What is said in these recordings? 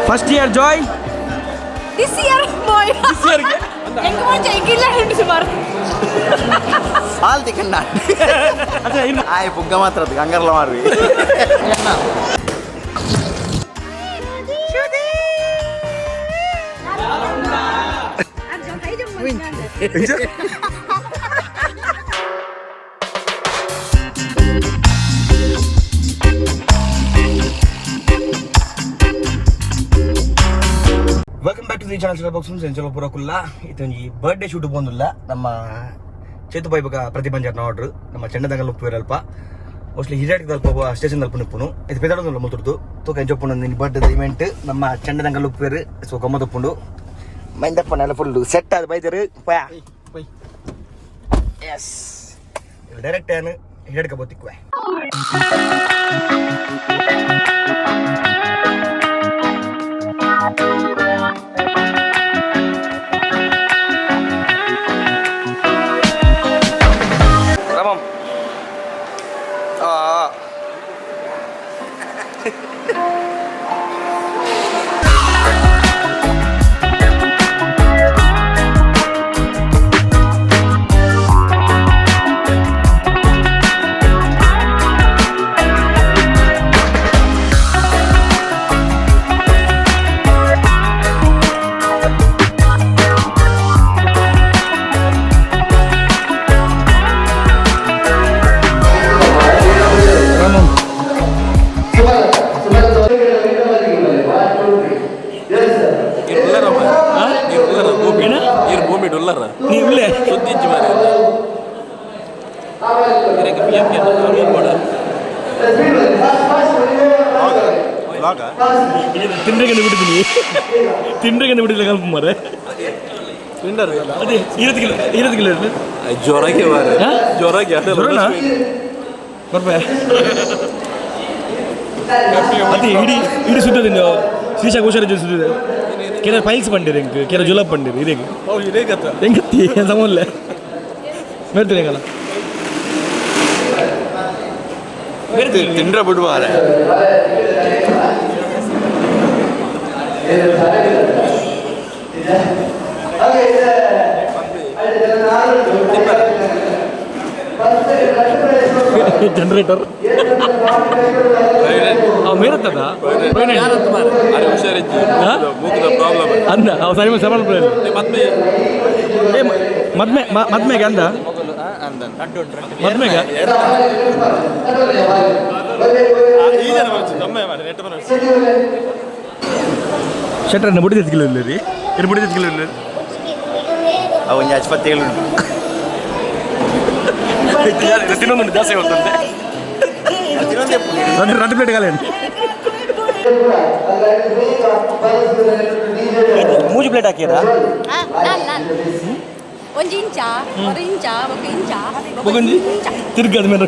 First year joy this year boy ಎಂಕ ಮಂಚ ಎಂಗಿಲ್ಲ ಹಿಂಡು ಸುಮಾರು ಹಾಲ್ ತಿಕ್ಕಣ್ಣ ಆಯ್ ಪುಗ್ಗ ಮಾತ್ರ ಅದು ಹಂಗಾರಲ್ಲ ಮಾಡ್ರಿ welcome back to the channel ಬಾಕ್ಸ್ ಸಂಚಲ ಪೂರ ಕುಲ್ಲ ಇದೊಂದು ಬರ್ಡೇ ಶೂಟ್ ಬಂದಿಲ್ಲ ನಮ್ಮ ಚೇತು ಬಾಯಿ ಬಗ್ಗೆ ಪ್ರತಿಭಂಜನ ಆರ್ಡ್ರು ನಮ್ಮ ಚೆನ್ನದಂಗಲ್ ಉಪ್ಪು ಮೋಸ್ಟ್ಲಿ ಹಿರಿಯಾಡಿಗೆ ಅಲ್ಪ ಸ್ಟೇಷನ್ ಅಲ್ಪ ನಿಪ್ಪುನು ಇದು ಪೆದಾಡೋದಿಲ್ಲ ಮುತ್ತುರ್ದು ತೂಕ ಎಂಜೊಪ್ಪು ನಿನ್ನ ಬರ್ಡೇ ಇವೆಂಟ್ ನಮ್ಮ ಚೆನ್ನದಂಗಲ್ ಉಪ್ಪು ಸೊ ಗಮ್ಮತ್ತಪ್ಪುಂಡು ಮೈಂದಪ್ಪನ ಎಲ್ಲ ಫುಲ್ ಸೆಟ್ ಆದ ಬೈದರು ಪಯ ಎಸ್ ಡೈರೆಕ್ಟ್ ಏನು ಹಿರಿಯಾಡ್ಕ ಬೋತಿಕ್ವೆ Ramam. ತಿಂಡ್ರಿಗೆ ಬಿಟ್ಟಿಲ್ಲ ಕಲ್ಪ ಮಾರೆ ಅದೇ 20 ಕಿಲೋ ಜ್ವರಕ್ಕೆ ಜ್ವರಕ್ಕೆ ಅದೇ ಇಡೀ ಸುತ್ತದೆ ನೀವು ಶ್ರೀಶಾ ಘೋಷಾರ ಸುತ್ತಿದೆ ಕೆಲವು ಫೈಲ್ಸ್ ಬಂದಿರಿ ಹೆಂಗೆ ಕೆಲವು ಜುಲಪ್ ಬಂದಿರಿ ಇದೇಗೆ ಹೆಂಗತ್ತಿ ಸಮಲ್ಲ ಮೇಡ್ತೀನಿ ಹೆಂಗಲ್ಲ ತಿಂಡ್ರೆ ಬಿಡುವಾರ ಜನರೇಟರ್ ಮೇರತ್ತದ ಅಂದ ಮದ್ಮೆಗೆ ಅಂದ ಮದ್ಮೆಗೆ ಶೆಟ್ರನ್ನ ಬುಡಿದ ಇಲ್ಲ ರೀ ಏನು ಬುಡಿದ ಇಲ್ಲ ಅವು ಒಂದು ಆಸ್ಪತ್ರೆಗಳುಂಟು ತಿನ್ನೊಂದು ಜಾಸ್ತಿ ಹೋಗ್ತಂತೆ రెండు ప్లేట్ కాలేండి 3 ಪ್ಲೇಟ್ ಹಾಕಿರಾ ಒಂದು ಇಂಚ ತಿರ್ಗದ ಮೇಲೆ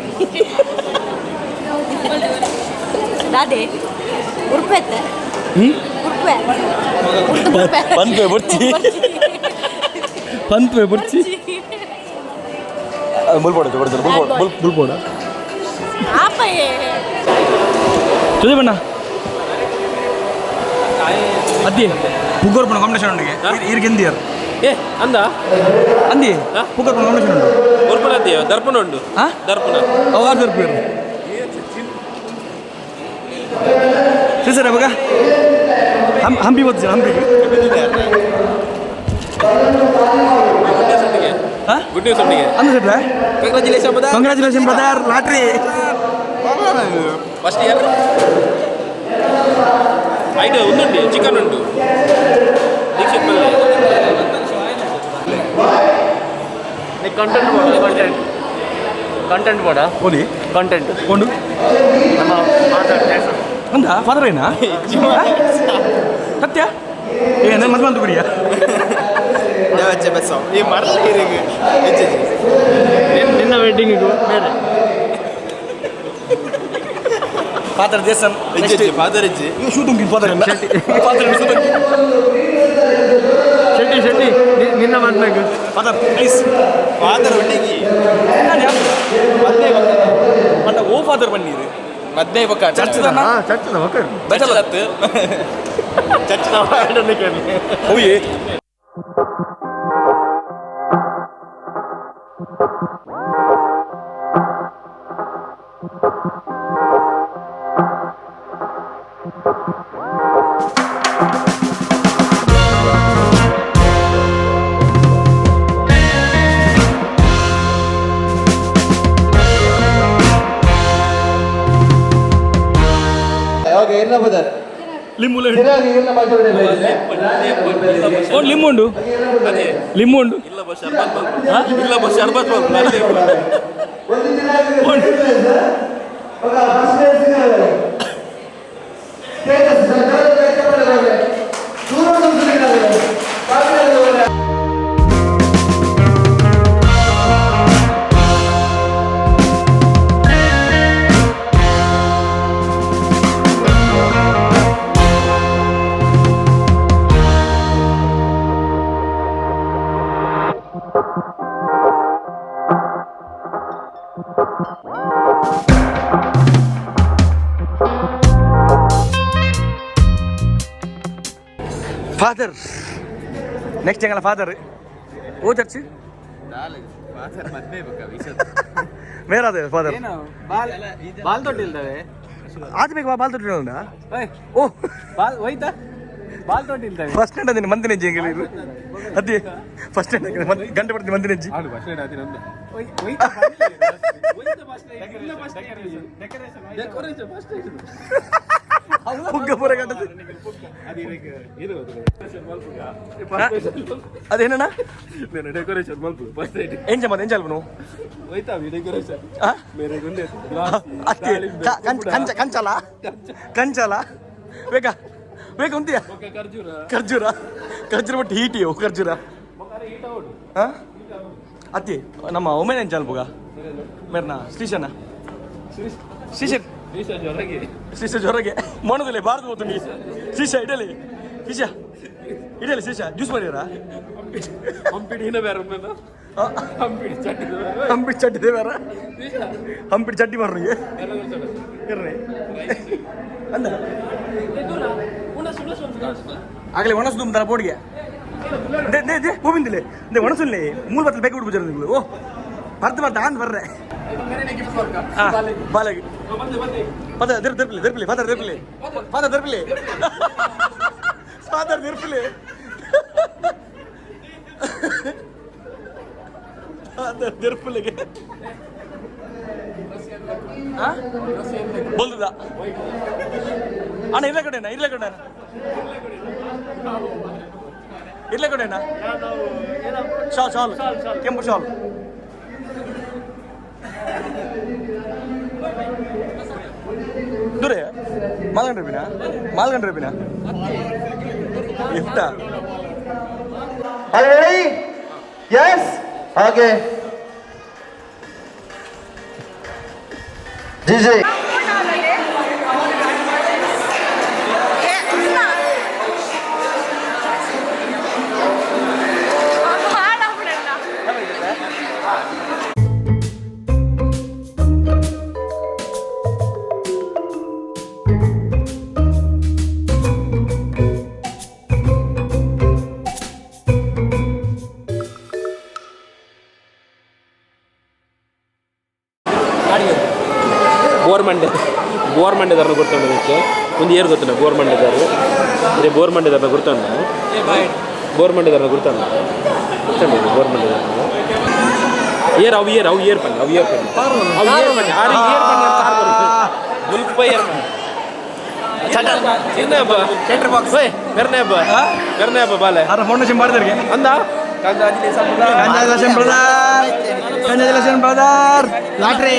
ದಾದೆ ಉರ್ಪೆತ್ತೆ ಪಂಪೆ ಬರ್ಚಿ ಬುಲ್ಬೋಡ ತುದಿ ಬಣ್ಣ ಅದ್ದಿ ಪುಗ್ಗೋರ್ ಪಣ ಕಾಂಬಿನೇಷನ್ ಉಂಡಿಗೆ ಇರ್ಗೆ ಎಂದಿಯರ್ ಏ ಅಂದ ಅಂದಿ ಪುಗ್ಗೋರ್ ಪಣ ಕಾಂಬಿನೇಷನ್ ಉಂಡು ಒರ್ಪಣ ಅದ್ದಿ ದರ್ಪಣ ಉಂಡು ದರ್ಪಣ ಅವಾರು ದರ್ಪೇರು ಸರಿ ಅವಾಗ ಹಂಪಿ ಬರ್ತದೆ ಹಂಪಿಗೆ ಗುಡ್ ನ್ಯೂಸ್ ಉಂಡಿಗೆ ಅಂದ ಸೆಟ್ರ congratulation brother lottery first year ಐದು ಒಂದುಂಟು ಚಿಕನ್ ಉಂಟು ದೀಕ್ಷಿತ್ ಪಲ್ಲೆ ಕಂಟೆಂಟ್ ಬೋಡ ಓದಿ ಕಂಟೆಂಟ್ ಕೊಂಡು ನಮ್ಮ ಅಂದ ಫಾದರ್ ಏನಾ ಸತ್ಯ ಏನ ಮದುವೆ ಅಂತ ಬಿಡಿಯಾ ಈ ಮರಲ್ಲ ನಿನ್ನ ವೆಡ್ಡಿಂಗಿಗೂ ಬೇರೆ ಫಾದರ್ ದೇಸನ್ ಫಾದರ್ ಇಜ್ಜಿ ಶೂಟಿಂಗ್ ಫಾದರ್ ಶೆಟ್ಟಿ ನಿನ್ನ ಮದ್ಮೆಗೆ ಫಾದರ್ ಪ್ಲೀಸ್ ಫಾದರ್ ಒಟ್ಟಿಗೆ ಮಟ್ಟ ಓ ಫಾದರ್ ಫಾದರ್ ಬನ್ನೀರು ಮದ್ದೆ ಬೊಕ್ಕ ಚರ್ಚ್ ಬಚ್ಚಲತ್ತು ಹೋಯ್ ಲಿಂಬುಂಡು ಲಿಂಬುಂಡು ಇಲ್ಲ ಬಸ್ ಶರ್ಬತ್ ಫಾದರ್ ನೆಕ್ಸ್ಟ್ ಹೆಂಗಲ್ಲ ಫಾದರ್ ಓ ಚರ್ಚ್ ಮೇರ ಅದೇ ಫಾದರ್ ಬಾಲ್ ತೊಟ್ಟಿಲ್ತವೆ ಆದ ಬೇಕು ಬಾಲ್ ತೊಟ್ಟಿ ಉಂಟಾ ಓ ಬಾಲ್ ಹೋಯ್ತಾ ಬಾಲ್ ತೊಟ್ಟಿಲ್ತವೆ ಫಸ್ಟ್ ಸ್ಟ್ಯಾಂಡ್ ಅದೇನು ಮಂದಿ ನೆಜ್ಜಿ ಹೆಂಗೆ ಅದೇ ಫಸ್ಟ್ ಸ್ಟ್ಯಾಂಡ್ ಗಂಟೆ ಬರ್ತೀನಿ ಮಂದಿ ನೆಜ್ಜಿ ಪುಗ್ಗ ಪೂರ ಗಂಟೆ ಅದೇನಣ್ಣ ಡೆಕೋರೇಷನ್ ಮಲ್ಪು ಫಸ್ಟ್ ಏನ್ ಜಮ್ಮ ಏನ್ ಚಲ್ಪನು ಹೋಯ್ತಾವಿ ಡೆಕೋರೇಷನ್ ಮೇರೆ ಗುಂಡೆ ಕಂಚಲ ಕಂಚಲ ಬೇಕಾ ಬೇಕಾ ಉಂಟಿಯಾ ಖರ್ಜೂರ ಖರ್ಜೂರ ಬಟ್ ಹೀಟಿಯೋ ಖರ್ಜೂರ ಅತ್ತಿ ನಮ್ಮ ಒಮ್ಮೆನ ಏನ್ ಚಲ್ಪುಗ ಮೇರ್ನಾ ಸ್ಟೇಷನ್ ಸ್ಟೇಷನ್ ಶೀಶ ಜೊರಗೆ ಮನದಲ್ಲಿ ಬಾರದು ಹೋಗ್ತೀನಿ ಶೀಶ ಇಡಲಿ ಶೀಶ ಇಡಲಿ ಶೀಶ ಜ್ಯೂಸ್ ಮಾಡಿರ ಹಂಪಿ ಚಟ್ಟಿ ಬೇರೆ ಹಂಪಿ ಚಟ್ಟಿ ಮಾಡ್ರಿ ಇರ್ರಿ ಅಂದ ಆಗಲೇ ಒಣಸು ತುಂಬ್ತಾರ ಬೋರ್ಡ್ಗೆ ಗೋವಿಂದಿಲೆ ಒಣಸುಲ್ಲಿ ಮೂರು ಬತ್ತಲು ಬೇಕು ಬಿಡ್ಬಿಡ್ತಾರೆ ನೀವು ಓ ಬರ್ತ ಆನ್ ಬರ್ರೆ ಬಾಲಗಿ ಪದ ದಿರ್ಪಿಲಿ ದಿರ್ಪಿಲಿ ಫಾದರ್ ದಿರ್ಪಿಲಿ ಫಾದರ್ ದಿರ್ಪಿಲಿ ಫಾದರ್ ದಿರ್ಪಿಲಿ ಫಾದರ್ ದಿರ್ಪಿಲಿಗೆ ಬಲ್ದ ಅಣ್ಣ ಇರ್ಲ ಕಡೆನಾ ಇರ್ಲ ಕಡೆನಾ ಇರ್ಲ ಕಡೆನಾ ಶಾಲ್ ಶಾಲ್ ಕೆಂಪು ಶಾಲ್ ದೂರೇ ಮಾಲ್ಗಂಡ್ರಬಿನ ಮಾಲ್ಗಂಡ್ರಬಿನ ಗಿಫ್ಟಾ Ready? Yes? Okay. DJ. ಬೋರ್ಮಂಡೆದಾರನ ಗುರ್ತಂಡ ಅದಕ್ಕೆ ಒಂದು ಏರು ಗೊತ್ತಿಲ್ಲ ಬೋರ್ಮಂಡೆದಾರು ಅದೇ ಬೋರ್ಮಂಡೆದಾರನ ಗುರ್ತಂಡ ಬೋರ್ಮಂಡೆದಾರನ ಗುರ್ತಂಡ ಬೋರ್ಮಂಡೆದಾರ ಏರ್ ಅವು ಏರ್ ಪಂಡಿ ಅವು ಏರ್ ಪಂಡಿ ಆರು ಏರ್ ಪಂಡಿ ಮುಲ್ಪ ಏರ್ ಪಂಡಿ ಚಿನ್ನ ಹಬ್ಬ ಸೆಂಟರ್ ಬಾಕ್ಸ್ ಬೆರ್ನೆ ಹಬ್ಬ ಬಾಲೆ ಫೌಂಡೇಶನ್ ಮಾಡಿದ್ರಿಗೆ ಅಂದ congratulation brother lottery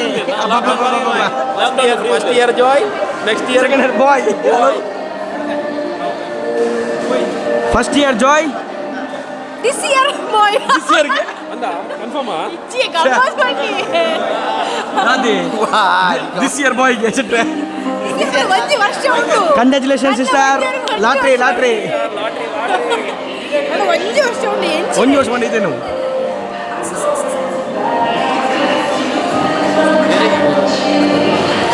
first year joy next year second year boy first year joy this year boy this ಇಯರ್ಗೆ ಅಂದ ಕನ್ಫರ್ಮಾ ಜಿ ಗಮ್ಮತ್ ಮಾಡಿ ಅದೇ ದಿಸ್ ಇಯರ್ ಬಾಯ್ಗೆ ಚಿಟ್ರೆ ಒಂದು ವರ್ಷ ಉಂಟು ಕಂಗ್ರ್ಯಾಚುಲೇಷನ್ ಸಿಸ್ಟರ್ ಲಾಟ್ರಿ ಲಾಟ್ರಿ ಒಂದು ವರ್ಷ ಉಂಟು ಒಂದು ವರ್ಷ ಮಾಡಿದ್ದೆ ನಾವು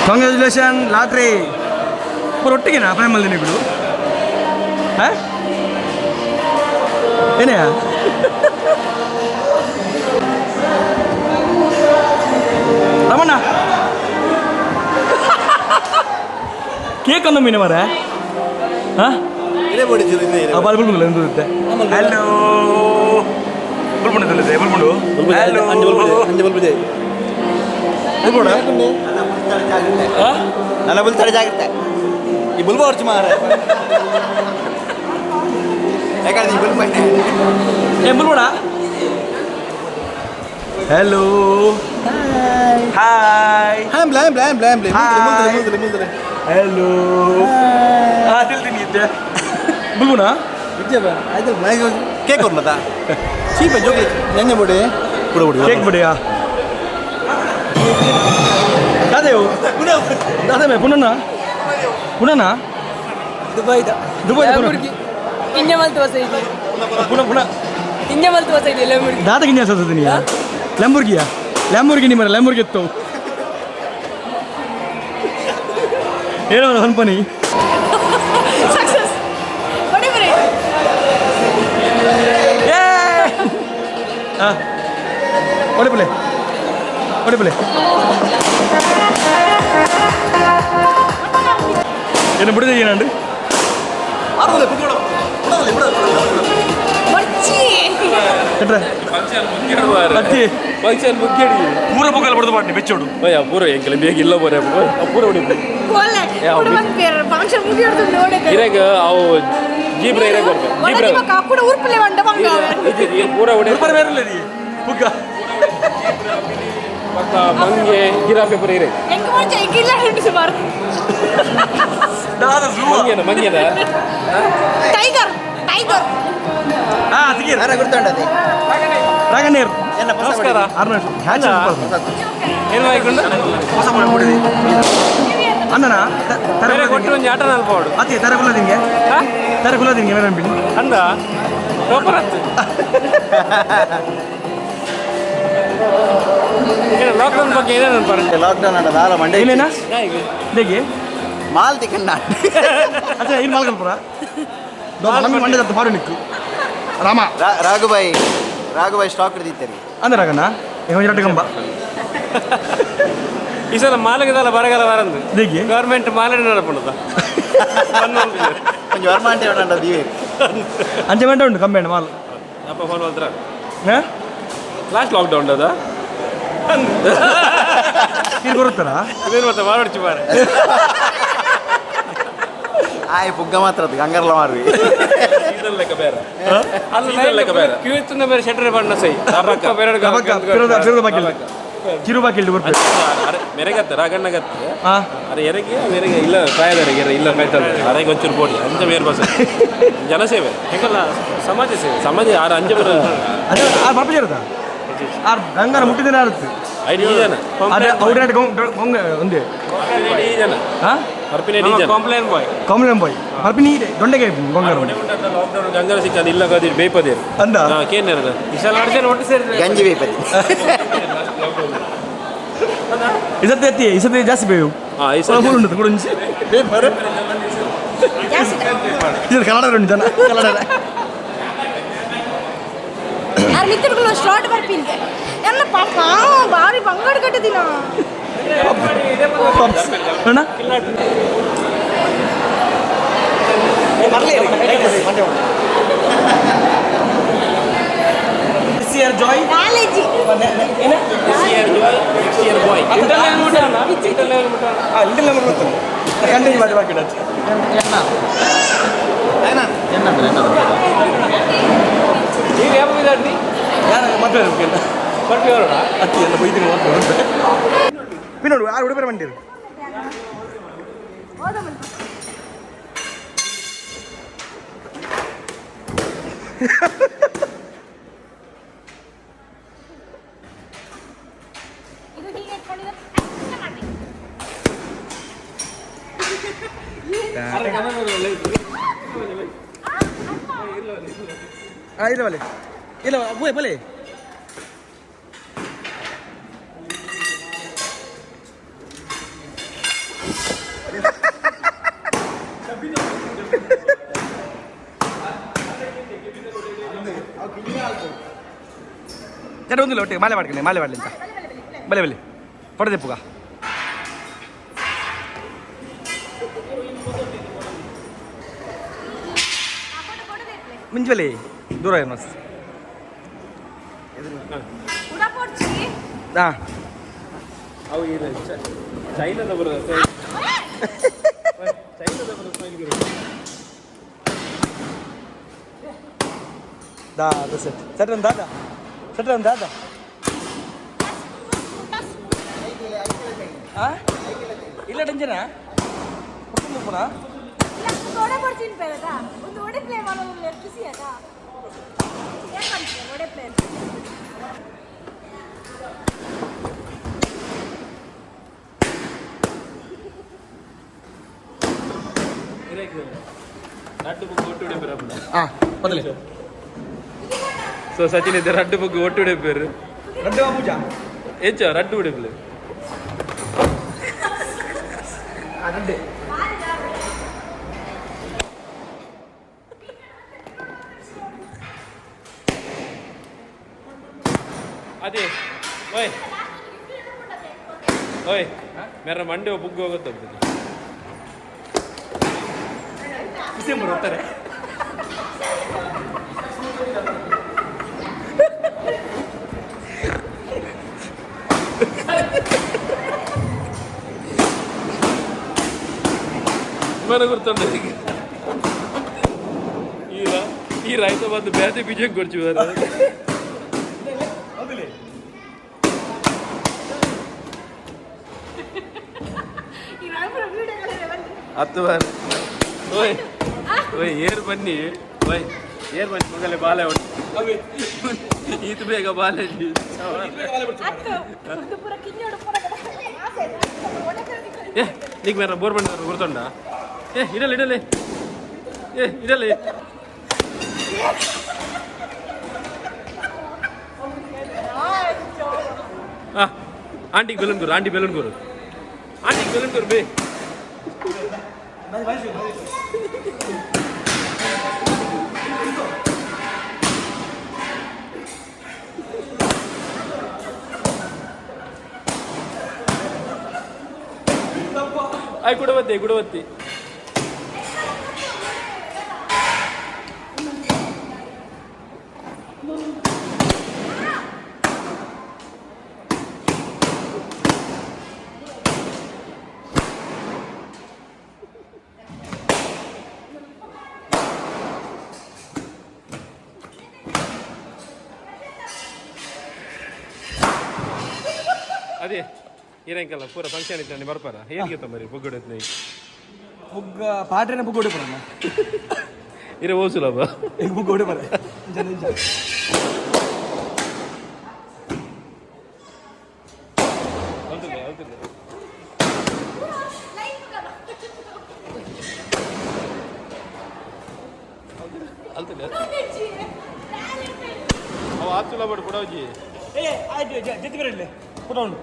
ಕಾಂಗ್ರ್ಯಾಚುಲೇಷನ್ ಲಾಟ್ರಿ ಒಟ್ಟಿಗೆನಾ ಫ್ಯಾಮಲ್ಲಿ ನೀವು ಹಾಂ ಏನೇ ರಮಣ್ಣ ಕೇಕ್ ಒಂದು ಮೀನು ಮರ ಹಾಂ ಬಲ್ಬುಂಡು ಎಂದಿರುತ್ತೆ ಹಲೋ ಬಲ್ಬುಂಡು ಬಲ್ಬುಂಡು ಹಲೋ ಬಲ್ಬುಂಡ ನನ್ನ ಬುಲ್ ತಡೆ ಜಾಗ್ರತೆ ಈ ಬುಲ್ಬ ಹೊರ್ಚು ಮಾರ ಯಾಕಂದ್ರೆ ಈ ಬುಲ್ಬ ಏ ಬಲ್ಬುಡ ಹಲೋ ಹಾಯ್ ಹ್ಯಾಮ್ ಬ್ಲಾಮ್ ಬ್ಲಾಮ್ ಬ್ಲಾಮ್ ಬ್ಲಾಮ್ ಹಲೋ ಹಾಂ ತಿಳ್ತೀನಿ ಇದ್ದೆ ಬಲ್ಬುಣ ಕೇಕ್ ಕೊಡ್ಲತ್ತಾ ಚೀಪ ಜೋಗಿ ನೆನ್ನೆ ಬಿಡಿ ಕೂಡ ಬಿಡಿ ಕೇಕ್ ಬಿಡಿಯಾ दादा दादा मैं पुन्हा पुन्हा ದುಬೈದ ಕಿಂಜ ಮಲ್ತು ವಸ ಇದೆ पुन्हा पुन्हा ಕಿಂಜ ಮಲ್ತು ವಸ ಇದೆ ಲೆಂಬರ್ಗಿ दादा किन्या असत तुम्ही लॅम्बोर्गिया लॅम्बोर्गिनी मला लॅम्बोर्गी येतो ಏನು ಹನ್ಪನಿ ಸಕ್ಸಸ್ ಬಡಿ ಬರಿ ಏ ಆ ಓಡಿ ಪ್ಲೇ ಏನು ಬಿಡದೆ ಏನಂಡು ಮರ್ಚಿ ಎಟ್ರೆ ಅತ್ತಿ ಫಂಕ್ಷನ್ ಮುಗ್ಗೇಡಿ ಪೂರ ಪೊಗಲ್ ಬಡ್ದು ಮಾಡ್ನಿ ಬೆಚ್ಚೋಡು ಭಯ ಪೂರ ಎಂಕಲ ಬೇಗ ಇಲ್ಲ ಬರ ಪೂರ ಹೊಡಿ ಕೋಲೆ ಕುಡುಮನ್ ಪೇರ್ ಫಂಕ್ಷನ್ ಮುಗಿಯೋದು ನೋಡೆ ಇರಾಗ ಅವು ಜೀಬ್ರ ಇರಾಗ ಬರ್ಬೇಕು ಜೀಬ್ರ ವದನಿ ಬಕ ಕುಡ ಉರ್ಪಲೆ ಬಂಡ ಬಂಗ ಇದು ಪೂರ ಹೊಡಿ ಪರ ಬೇರೆ ರೀ ಹುಗ್ಗ ಪಕ್ಕ ಮಂಗೆ ಗಿರಾಫೆ ಪೂರ ಇರೇ ಎಂಕ ಮಂಚ ಎಂಕಿಲ್ಲ ಹಿಂಡು ಸುಮಾರು ದಾದ ಜೂ ಮಂಗೆನ ಟೈಗರ್ ಹಾ ಸಿಗಿರ್ ಯಾರ ಗುರ್ತಂಡದೆ ರಾಗನೇರ್ ಏನ ನಮಸ್ಕಾರ ಆರ್ನಲ್ಡ್ ಹ್ಯಾಚ್ ಏನು ಆಯ್ಕೊಂಡು ಹೊಸ ಮನೆ ಮಾಡಿದಿ ಅಣ್ಣನ ಬೇರೆ ಕೊಟ್ಟು ಒಂದು ಆಟ ನಲ್ಪೋಡು ಅತಿ ತರಗುಲ್ಲ ನಿಂಗೆ ತರಗುಲ್ಲ ನಿಂಗೆ ಮೇರೆ ಬಿಡಿ ಅಂದ ರೋಪರ್ ಹತ್ತು ಏನು ಲಾಕ್ಡೌನ್ ಬಗ್ಗೆ ಏನೇನು ಬರುತ್ತೆ ಲಾಕ್ಡೌನ್ ಅಣ್ಣ ದಾಲ ಮಂಡೆ ಇಲ್ಲೇನಾ ಹೇಗೆ ಮಾಲ್ ತಿಕ್ಕಣ್ಣ ಅಚ್ಚಾ ಇಲ್ಲಿ ಮಾಲ್ಕಲ್ಪುರ ನಮಗೆ ಮಂಡ್ಯದ ಫಾರು ನಿಕ್ಕು ರಾಮ ರಾಘುಬಾಯಿ ಸ್ಟಾಕ್ ಹಿಡಿದಿತ್ತೇನೆ ಅಂದ್ರೆ ರಾಗಣ್ಣ ಎರಡು ಕಂಬ ಈ ಸಲ ಮಾಲಗದಲ್ಲ ಬರಗಾಲ ಬರಂದು ಹೇಗೆ ಗೌರ್ಮೆಂಟ್ ಮಾಲಡಿ ನಡಪಣದ ಕೊಂಚ ವರ್ಮಾಂಟೆ ಉಂಟ ದೀವಿ ಅಂಚೆ ಗಂಟೆ ಉಂಟು ಕಮ್ಮಿ ಅಣ್ಣ ಮಾಲ್ ಅಪ್ಪ ಫೋನ್ ಹೋದ್ರ ಹಾಂ ಲಾಸ್ಟ್ ಲಾಕ್ಡೌನ್ ಅದ ಇಲ್ಲಿ ಬರುತ್ತಾರಾ ಇದೇನು ಮತ್ತೆ ಮಾತಾಡ್ತಿ ಬಾರೆ ಆಯ್ ಪುಗ್ಗ ಮಾತ್ರ ಅದು ಹಂಗಾರಲ್ಲ ಮಾರ್ವಿ ಸೀಸನ್ ಲೆಕ್ಕ ಬೇರೆ ಸೀಸನ್ ಲೆಕ್ಕ ಬೇರೆ ಕಿವಿತ್ತುಂದ ಬೇರೆ ಶೆಟ್ರೆ ಬಣ್ಣ ಸೈ ಅಬ್ಬಕ್ಕ ಬೇರೆ ಫಿರೋದ ಬಾಕಿಲ್ ಕಿರು ಬಾಕಿಲ್ ಬರ್ಬೇಕು ಮೆರೆಗತ್ತೆ ರಾಗಣ್ಣಗತ್ತೆ ಹಾಂ ಅರೆ ಎರೆಗೆ ಮೇರೆಗೆ ಇಲ್ಲ ಕಾಯದರೆಗೆ ಇಲ್ಲ ಕಾಯ್ತಾರೆ ಅರೆಗೆ ಒಂಚೂರು ಬೋಡಿ ಅಂಚ ಬೇರೆ ಬಸ್ ಜನಸೇವೆ ಹೆಂಗಲ್ಲ ಸಮಾಜ ಸೇವೆ ಸಮಾಜ ಆರು ಅಂಜ ಬರ ಅದೇ ಆ ಬರ್ಪ ಇರುತ್ತಾ ಆ ಗಂಗಾರ ಮುಟ್ಟಿದ್ದೇನೆ ಆರುತ್ತೆ ಐದು ಜನ ಅದೇ ಅವ್ರ ಗೊಂಗ ಒಂದೇ ಈ ಜನ ಹಾಂ ಹರ್ಪಿನೇ ಜನ ಕಾಂಪ್ಲೇನ್ ಬಾಯ್ ಕಾಮನ್ ಬಾಯ್ ಬರ್ಪಿನಿ ಗೊಂಡೆಗೆ ಗೊಂಗಾರ ಲಾಕ್ಡೌನ್ ಗಂಗರ ಸಿಕ್ಕದು ಇಲ್ಲ ಕದಿರ್ ಬೇಪದೇರು ಅಂದ ಕೇನೇರದ ಈ ಸಲ ಅರ್ಜೆಂಟ್ ಒಟ್ಟು ಸೇರಿ ಗಂಜಿ ಬೇಪದಿ ಈ ಸತಿ ಜಾಸ್ತಿ ಬೇವು ಹಾಂ ಈ ಸಲ ಫುಲ್ ಉಂಟು ಕೂಡ ಒಂಚಿ ಇದು ಕನ್ನಡ ಉಂಟು ಜನ ಕನ್ನಡ ಯಾರು ಮಿತ್ರಗಳು ಸ್ಟಾರ್ಟ್ ಬರ್ಪಿಲ್ಗೆ ಎಲ್ಲ ಪಾಪ ಭಾರಿ ಬಂಗಾಡ ಕಟ್ಟಿದಿನ ಅಣ್ಣ ಜಾಯ್ ಕಾಲೇಜಿ ಕಂಟಿನ್ಯೂ ಮಾಡಿ ಬಾಕಿ ಈಗ ಯಾವ ಇದಾಡ್ನಿ ಯಾರು ಮದುವೆ ಬರ್ತೀವಿ ಅವರೋಣ ಅತ್ತಿ ಎಲ್ಲ ಬೈದಿನ ಪಿನ್ನೋಡು ಯಾರು ಹುಡುಗರು ಬಂದಿರು ಇದು ಹೀಗೆ ಇಟ್ಕೊಂಡಿದ್ರೆ ಇಲ್ಲ ಬಲೆ ಇಲ್ಲ ಬಲೆ ಬಲೆ ചേട്ടാ ഒന്നുമില്ല ഒട്ടേ മാല പാടിക്കണേ മാല പാടില്ല ബലെ ബലെ ഫോട്ടോ തെപ്പുക ಮುಂಚೆ ದೂರ ಮಸ್ತ್ ಹಾಂ ಅವು ಇದು ಚೈನಾದ ಬರೋದು ಚೈನಾದ ಬರೋದು ದಾದಾ ಸೆಟ್ ಒಂದು ದಾದಾ ಹಾಂ ಇಲ್ಲ ಡಂಜನಾ ಪುಣ ರಡ್ಡು ಬುಕ್ ಒಟ್ಟುಡೆ ಬರಲ್ಲ ಹಾಂ ಮೊದಲೇ ಸೊ ಸಚಿನ್ ಇದ್ದ ರಡ್ಡು ಬುಕ್ ಒಟ್ಟುಡೆ ಬೇರು ರಡ್ಡು ಪೂಜಾ ಹೆಚ್ಚ ರಡ್ಡು ಉಡಿಬ್ಲು ರಡ್ಡು ಅದೇ ಓಯ್ ಓಯ್ ಮೇರ ಮಂಡೆ ಬುಗ್ ಹೋಗುತ್ತೆ ಡಿಸೆಂಬರ್ ಹೋಗ್ತಾರೆ ಮನೆ ಗುರ್ತಂಡ ಈ ರೈತ ಬಂದು ಬೇತೆ ಬೀಜ ಕೊಡ್ಚು ಹತ್ತು ಬಾರ ಓಯ್ ಓಯ್ ಏರ್ ಬನ್ನಿ ಓಯ್ ಏರ್ ಬನ್ನಿ ಮಗಲೇ ಬಾಲೆ ಈತ ಬೇಗ ಬಾಲೆ ಏ ನೀಗ ಮೇರ ಬೋರ್ ಬಂಡ ಗುರ್ತೊಂಡ ಏ ಇಡಲಿ ಇಡಲಿ ಆಂಟಿಗೆ ಬೆಲೂನ್ ಗುರು ಆಂಟಿಗೆ ಬೆಲೂನ್ ಗುರು ಬೇ ಆಯ್ ಗುಡವತ್ತಿ ಅದೇ ಇರಂಕಲ್ಲ ಪೂರ ಫಂಕ್ಷನ್ ಇತ್ತು ಬರ್ಪಾರ ಹೇಗೆ ತೊಂಬರಿ ಬುಗ್ಗಡತ್ ನೈ ಬುಗ್ಗ ಪಾಟ್ರೆನ ಬುಗ್ ಹೊಡಿ ಬರೋಣ ಇರ ಓ ಸುಲಭ ಈಗ ಬುಗ್ ಹೊಡಿ ಬರ ಅವ ಆತ್ ಸುಲಭ ಕೊಡೋಜಿ ಏ ಆಯ್ತು ಜೊತೆ ಬರಲಿ ಪುಟ ಉಂಟು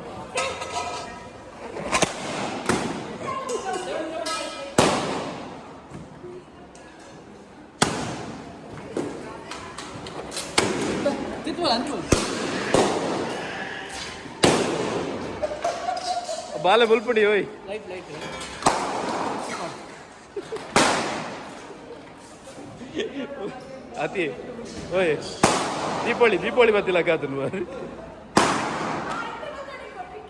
ಬಾಲೆ ಬಲ್ಪಡಿ ಓಯ್ ಅತಿ ಓಯ್ ದೀಪಾವಳಿ ಬರ್ತಿಲ್ಲ ಕಾತನು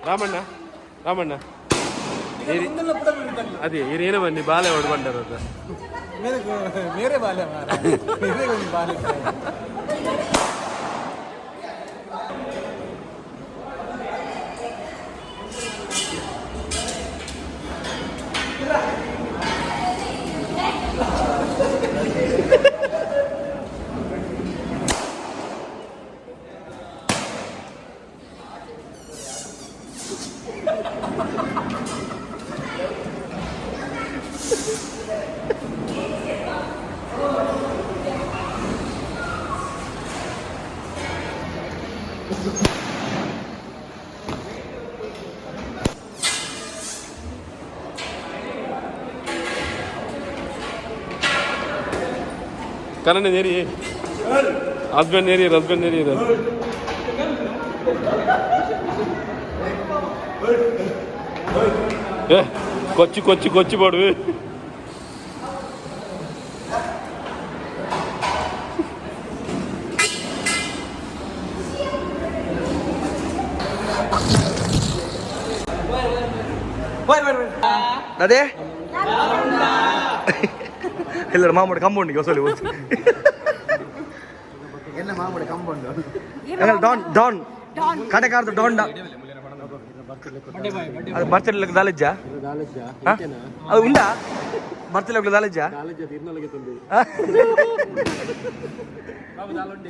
ರಾಮಣ್ಣ ಅದೇ ಇರೇನ ಬನ್ನಿ ಬಾಲೆ ಹೊಡ್ಬಂಡಾರ ಮೇರೆ ಬಾಲೆ ಮೇರೆ ಬಾಲೆ ಕನ್ನಡ ನೇರಿ ಹಸ್ಬೆಂಡ್ ಏರಿಯರ್ ಕೊಚ್ಚಿ ಪಾಡುವೆ. ಅದೇ ಎಲ್ಲರ ಮಾಮೂಡಿ ಕಂಪೌಂಡಿಗೆ ಹೊಸಲಿ என்ன மாமுடி கம்பவுண்ட் ಡಾನ್ ಕಟಕಾರ್ದು ಡಾನ್ ಅದು ಬರ್ತಿರ್ಲಿಕ್ಕೆ ದಾಲಜ್ಜ ಅದು ಉಂಡಾ ಬರ್ತಿರ್ಲಿಕ್ಕೆ ದಾಲಜ್ಜ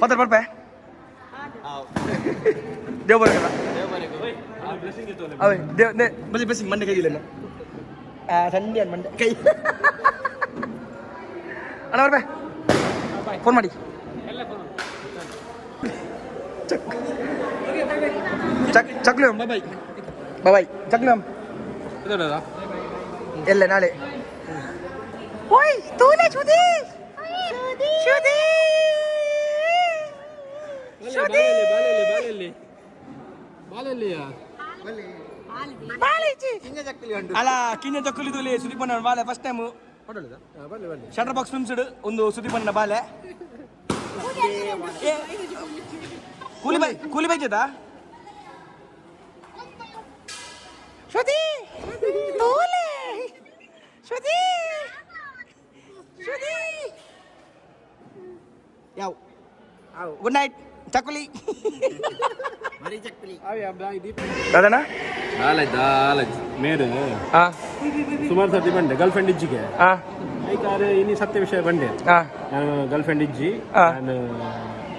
ಪತ್ರ ಬರ್ಪೆ ದೇವ್ ಬರ್ಗಲ್ಲ ಅವೇ ದೇವ್ ಬ್ಲೆಸ್ಸಿಂಗ್ ಮಂಡೆ ಕೈಯಿಲ್ಲ ಸಂಡೆ ಮಂಡೆ ಕೈ ಅಣ್ಣ ಬರ್ಬೆ ಫೋನ್ ಮಾಡಿ ಚಕ್ಲು ಬಾಯ್ ಬಾಯ್ ಚಕ್ಲು ಎಲ್ಲ ನಾಳೆ ಓಯ್ ತೂಲೆ ಶುದಿ ಶುದಿ ಅಲ್ಲ ಕಿಂಜ ಚಕ್ಕಲಿ ತೂಲೆ ಸುದೀಪಣ್ಣ ಬಾಲೆ ಫಸ್ಟ್ ಟೈಮ್ ಶಟರ್ ಬಾಕ್ಸ್ ಫಿಲ್ಮ್ಸ್ಡ್ ಒಂದು ಸುದೀಪಣ್ಣ ಬಾಲೆ ಕೂಲಿ ಬೈ ಜೊತಾ ಶ್ರುತಿ ತೋಲೆ ಶ್ರುತಿ ಶ್ರುತಿ ಯಾವ ಗುಡ್ ನೈಟ್ ಚಕ್ಕುಲಿ दादा मेरे सुमार सर्ति बंडे गर्लफ्रेंड इज्जिगे इनी सत्य विषय बंडे गर्लफ्रेंड इज्जि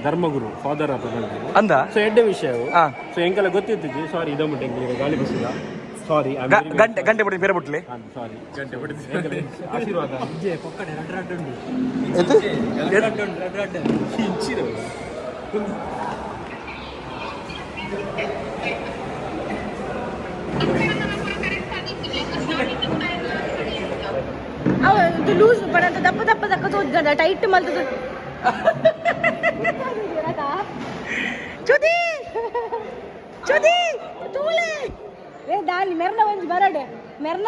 ಧರ್ಮಗುರು ಫಾದರ್ ಆಫ್ ಅಂದ ಸೊ ಎಡ್ಡೆ ವಿಷಯ ಸೊ ಎಂಕಲ್ಲ ಗೊತ್ತಿತ್ತು ಸಾರಿ ಇದೊಂಬಿಟ್ಟು ಎಂಕಲಿಗೆ ಗಾಳಿ ಬಸ್ಸಿಲ್ಲ ಸಾರಿ ಗಂಟೆ ಬಿಡಿ ಬೇರೆ ಬಿಟ್ಲಿ ಸಾರಿ ಗಂಟೆ ಬಿಡಿ ಆಶೀರ್ವಾದ ಇಜ್ಜೆ ಪಕ್ಕಡೆ ರಡ್ಡ ಇಂಚಿರು ಅದು ಲೂಸ್ ಬಡಂತ ದಪ್ಪ ದಪ್ಪ ದಕ್ಕ ಟೈಟ್ ಮಲ್ತದ ಚುದಿ ಚುದಿ ತೂಲೆ ಏ ದಾನಿ ಮೆರ್ನ ಒಂಜಿ ಬರಡೆ ಮೆರ್ನ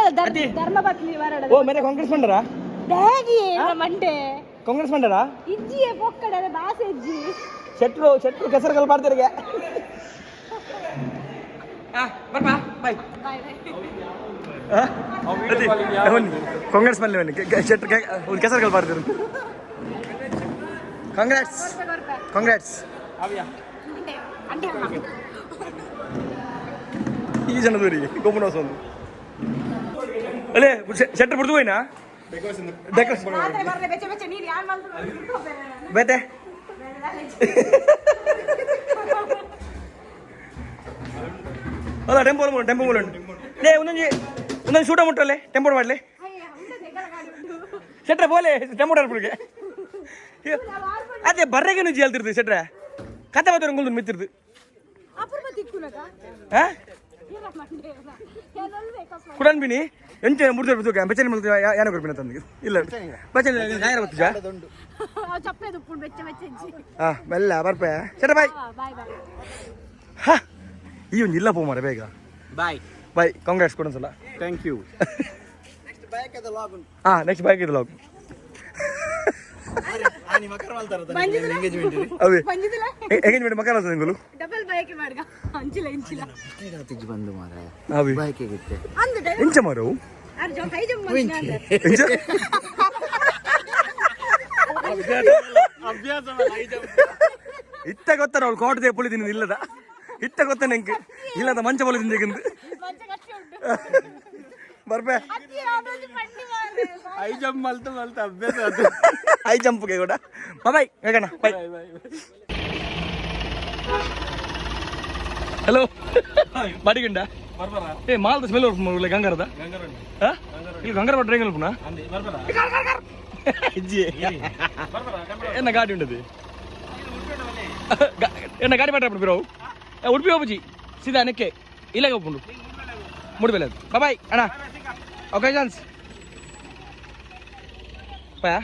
ಧರ್ಮ ಬಕ್ಲಿ ಬರಡೆ ಓ ಮೇರೆ ಕಾಂಗ್ರೆಸ್ ಮಂಡರಾ ದಾಗಿ ಮಂಡೆ ಕಾಂಗ್ರೆಸ್ ಮಂಡರಾ ಇಜ್ಜಿಯೇ ಪೊಕ್ಕಡೆ ಬಾಸೆ ಇಜ್ಜಿ ಶೆಟ್ರು ಕೆಸರುಗಳು ಮಾಡ್ತಿರಿಗೆ ಬರ್ಬಾ ಬೈ ಬಾಯ್ ಕಾಂಗ್ರೆಸ್ ಮಲ್ಲಿ ಶೆಟ್ರು ಕೆಸರುಗಳು ಮಾಡ್ತಿರು ಕಾಂಗ್ರೆಸ್ ಕಾಂಗ್ರೆಸ್ ಈ ಜನ ದೂರಿ ಗೊಮ್ಮನೋಸ ಒಂದು ಅಲ್ಲೇ ಶೆಟ್ರು ಬಿಡ್ದು ಹೋಯ್ನಾ ಬೇತೆ ಅಲ್ಲ ಟೆಂಪೋ ಮೂಲ ಉಂಟು ಲೇ ಒಂದೊಂದು ಶೂಟ ಮುಟ್ಟಲ್ಲೇ ಟೆಂಪೋ ಮಾಡಲಿ ಶೆಟ್ರೆ ಬೋಲೆ ಟೆಂಪೋ ಆಡ್ಬಿಡ್ಗೆ ಅದೇ ಬರ್ರೆಗೆ ನುಜ್ಜಿ ಹೇಳ್ತಿರ್ದು ಶೆಟ್ರೆ ಕತೆ ಮಾತ್ರ ರಂಗುಲ್ ಮಿತ್ತಿರ್ದು ಕುಡನ್ ಬಿನಿ ಎಂಚ ಮುಡ್ದು ಬೆಚ್ಚನೆ ಮುಳ್ದು ಯಾನ ಕೊಡ್ಬಿನ ತಂದಿಗೆ ಇಲ್ಲ ಬೆಚ್ಚನೆ ಯಾರ ಗೊತ್ತಿಜ ಹಾ ಮೆಲ್ಲ ಬರ್ಪೆ ಶೆಟ್ರೆ ಬಾಯ್ ಹಾ ಈ ಒಂದು ಇಲ್ಲ ಪೋ ಮಾರೆ ಬೇಗ ಬಾಯ್ ಕಾಂಗ್ರೆಸ್ ಕೊಡೊಂದ್ಸಲ ಥ್ಯಾಂಕ್ ಯು ನೆಕ್ಸ್ಟ್ ಬೈಕ್ ಅದು ಲಾಗ್ ಉಂಟು ಹಾ ನೆಕ್ಸ್ಟ್ ಬೈಕ್ ಇದು ಲಾಗ್ ಆನಿ ಮಕರ ಮಾಡ್ತಾರ ಎಂಗೇಜ್ಮೆಂಟ್ ಎಂಗೇಜ್ಮೆಂಟ್ ಮಕರ ಮಾಡ್ತಾರೆ ನಿಂಗಲು ಡಬಲ್ ಬೈಕ್ ಮಾಡ್ಗ ಅಂಚಿಲ ಇಂಚಿಲ ತಿಜ್ಜಿ ಬಂದು ಮಾರೆ ಅವಿ ಬೈಕ್ ಗಿತ್ತೆ ಅಂದು ಎಂಚ ಮಾರವು ಅರ್ ಜೋ ಕೈ ಜಮ್ ಮಾಡ್ನ ಎಂಚ ಅಭ್ಯಾಸ ಇತ್ತ ಗೊತ್ತ ನಾವು ಕೋಟದೆ ಪುಳಿದಿನ ಇಲ್ಲದ ಇತ್ತ ಗೊತ್ತ ನಂಗೆ ಇಲ್ಲದ ಮಂಚ ಪೊಲಿದಿಂದ ಮಂಚ ಕಟ್ಟಿ ಉಂಟು ಬರ್ಬೆ ಅಕ್ಕಿ ಆಡೋದು ಪಟ್ಟಿ ಮಾರೆ ಐ ಜಂಪ್ ಮಲ್ತ ಅಭ್ಯಾಸ ಅದು ಐ ಜಂಪ್ಗೆ ಕೂಡ ಬಾಯ್ ಹೇಗಣ್ಣ ಬಾಯ್ ಹಲೋ ಬಾಡಿಗಂಡ ಏ ಮಾಲ್ದ ಸ್ಮೆಲ್ ಬರ್ಬೋದು ಗಂಗಾರದ ಇಲ್ಲಿ ಗಂಗಾರ ಬಟ್ರೆ ಹೆಂಗಲ್ ಪುನಃ ಇಜ್ಜಿ ಎನ್ನ ಗಾಡಿ ಉಂಟದು ಎನ್ನ ಗಾಡಿ ಬಟ್ರೆ ಬಿಡ್ಬಿರೋ ಉಡುಪಿ ಹೋಗ್ಬುಜಿ ಸೀದಾ ನೆಕ್ಕೆ ಇಲ್ಲಾಗ ಹೋಗ್ಕೊಂಡು ಮುಡ್ಬೇಲೆ ಅದು ಬಾಯ್ ಅಣ್ಣ ಓಕೆ ಚಾನ್ಸ್ ಪಾಯ